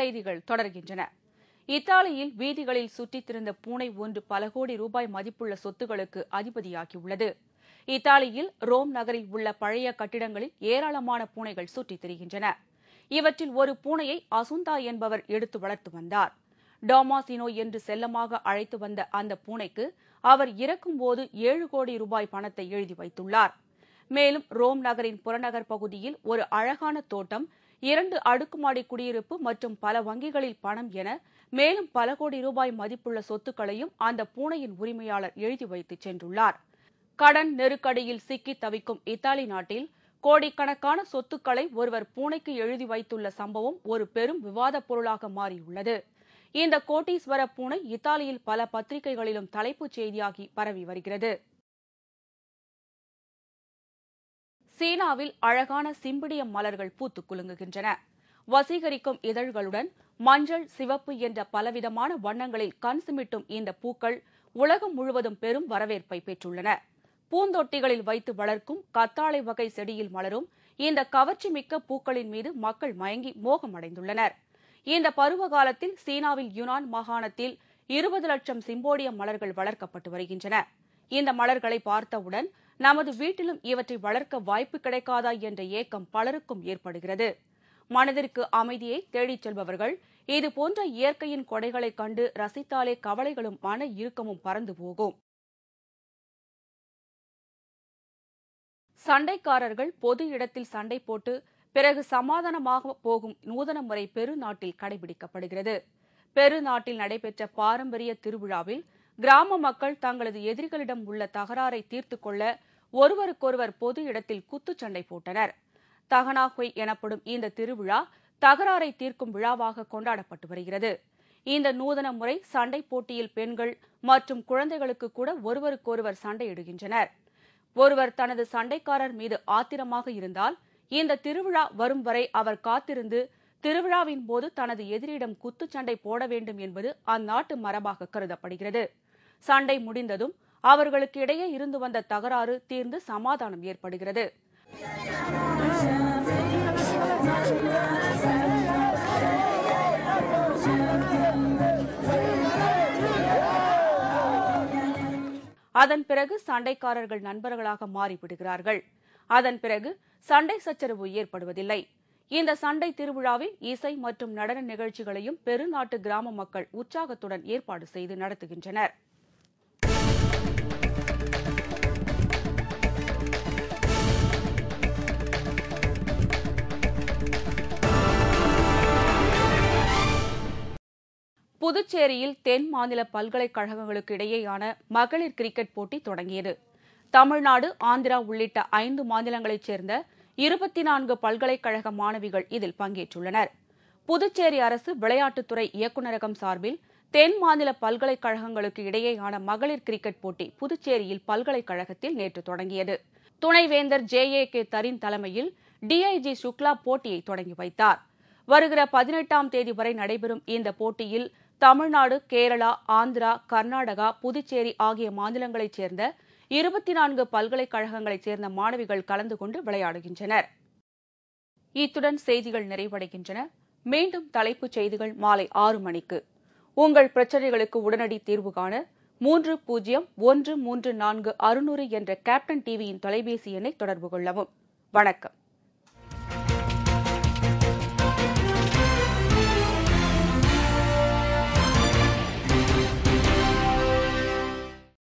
செய்திகள் தொடர்கின்றன. இத்தாலியில் வீதிகளில் சுற்றித் திரிந்த பூனை ஒன்று பல கோடி ரூபாய் மதிப்புள்ள சொத்துக்களுக்கு அதிபதியாகியுள்ளது. இத்தாலியில் ரோம் நகரில் உள்ள பழைய கட்டிடங்களில் ஏராளமான பூனைகள் சுற்றித் திரிகின்றன. இவற்றில் ஒரு பூனையை அசுந்தா என்பவர் எடுத்து வளர்த்து வந்தார். டோமாசினோ என்று செல்லமாக அழைத்து வந்த அந்த பூனைக்கு அவர் இறக்கும்போது 7 கோடி ரூபாய் பணத்தை எழுதி வைத்துள்ளார். மேலும் ரோம் நகரின் புறநகர் பகுதியில் ஒரு அழகான தோட்டம், 2 அடுக்குமாடி குடியிருப்பு மற்றும் பல வங்கிகளில் பணம் என மேலும் பல கோடி ரூபாய் மதிப்புள்ள சொத்துக்களையும் அந்த பூனையின் உரிமையாளர் எழுதி வைத்து சென்றுள்ளார். கடன் நெருக்கடியில் சிக்கி தவிக்கும் இத்தாலி நாட்டில் கோடிக்கணக்கான சொத்துக்களை ஒருவர் பூனைக்கு எழுதி வைத்துள்ள சம்பவம் ஒரு பெரும் விவாதப் பொருளாக மாறியுள்ளது. இந்த கோட்டீஸ்வர பூனை இத்தாலியில் பல பத்திரிகைகளிலும் தலைப்புச் செய்தியாகி பரவி வருகிறது. சீனாவில் அழகான சிம்பிடியம் மலர்கள் பூத்துக் குலுங்குகின்றன. வசீகரிக்கும் இதழ்களுடன் மஞ்சள், சிவப்பு என்ற பலவிதமான வண்ணங்களில் கண் சிமிட்டும் இந்த பூக்கள் உலகம் முழுவதும் பெரும் வரவேற்பை பெற்றுள்ளன. பூந்தொட்டிகளில் வைத்து வளர்க்கும் கத்தாழை வகை செடியில் மலரும் இந்த கவர்ச்சிமிக்க பூக்களின் மீது மக்கள் மயங்கி மோகமடைந்துள்ளனர். இந்த பருவ காலத்தில் சீனாவில் யுனான் மாகாணத்தில் 20 லட்சம் சிம்போடியம் மலர்கள் வளர்க்கப்பட்டு வருகின்றன. இந்த மலர்களை பார்த்தவுடன் நமது வீட்டிலும் இவற்றை வளர்க்க வாய்ப்பு கிடைக்காதா என்ற ஏக்கம் பலருக்கும் ஏற்படுகிறது. மனதிற்கு அமைதியை தேடிச் செல்பவர்கள் இதுபோன்ற இயற்கையின் கொடைகளைக் கண்டு ரசித்தாலே கவலைகளும் மன இறுக்கமும் பறந்து போகும். சண்டைக்காரர்கள் பொது இடத்தில் சண்டை போட்டு பிறகு சமாதானமாக போகும் நூதன முறை பெரு நாட்டில் கடைபிடிக்கப்படுகிறது. பெரு நாட்டில் நடைபெற்ற பாரம்பரிய திருவிழாவில் கிராம மக்கள் தங்களது எதிரிகளிடம் உள்ள தகராறை தீர்த்துக் கொள்ள ஒருவருக்கொருவர் பொது இடத்தில் குத்துச்சண்டை போட்டனர். தகனாஹொய் எனப்படும் இந்த திருவிழா தகராறை தீர்க்கும் விழாவாக கொண்டாடப்பட்டு வருகிறது. இந்த நூதன முறை சண்டை போட்டியில் பெண்கள் மற்றும் குழந்தைகளுக்கு கூட ஒருவருக்கொருவர் சண்டையிடுகின்றனர். ஒருவர் தனது சண்டைக்காரர் மீது ஆத்திரமாக இருந்தால் இந்த திருவிழா வரும் வரை அவர் காத்திருந்து திருவிழாவின் போது தனது எதிரியிடம் குத்துச்சண்டை போட வேண்டும் என்பது அந்நாட்டு மரபாக கருதப்படுகிறது. சண்டை முடிந்ததும் அவர்களுக்கு இடையே இருந்து வந்த தகராறு தீர்ந்து சமாதானம் ஏற்படுகிறது. அதன் பிறகு சண்டைக்காரர்கள் நண்பர்களாக மாறிவிடுகிறார்கள். அதன் பிறகு சண்டை சச்சரவு ஏற்படுவதில்லை. இந்த சண்டை திருவிழாவில் இசை மற்றும் நடன நிகழ்ச்சிகளையும் பெருநாட்டு கிராம மக்கள் உற்சாகத்துடன் ஏற்பாடு செய்து நடத்துகின்றனர். புதுச்சேரியில் தென் மாநில பல்கலைக்கழகங்களுக்கு இடையேயான மகளிர் கிரிக்கெட் போட்டி தொடங்கியது. தமிழ்நாடு, ஆந்திரா உள்ளிட்ட 5 மாநிலங்களைச் சேர்ந்த 24 பல்கலைக்கழக மாணவிகள் இதில் பங்கேற்றுள்ளனர். புதுச்சேரி அரசு விளையாட்டுத்துறை இயக்குநரகம் சார்பில் தென் மாநில பல்கலைக்கழகங்களுக்கு இடையேயான மகளிர் கிரிக்கெட் போட்டி புதுச்சேரியில் பல்கலைக்கழகத்தில் நேற்று தொடங்கியது. துணைவேந்தர் JAK தரின் தலைமையில் DIG சுக்லா போட்டியை தொடங்கி வைத்தார். வருகிற 18ஆம் தேதி வரை நடைபெறும் இந்த போட்டியில் தமிழ்நாடு, கேரளா, ஆந்திரா, கர்நாடகா, புதுச்சேரி ஆகிய மாநிலங்களைச் சேர்ந்த 24 பல்கலைக்கழகங்களைச் சேர்ந்த மாணவிகள் கலந்து கொண்டு விளையாடுகின்றனர். இத்துடன் செய்திகள் நிறைவடைகின்றன. மீண்டும் தலைப்புச் செய்திகள் மாலை 6 மணிக்கு. உங்கள் பிரச்சனைகளுக்கு உடனடி தீர்வு காண 30134600 என்ற கேப்டன் டிவியின் தொலைபேசி எண்ணை தொடர்பு கொள்ளவும். வணக்கம்.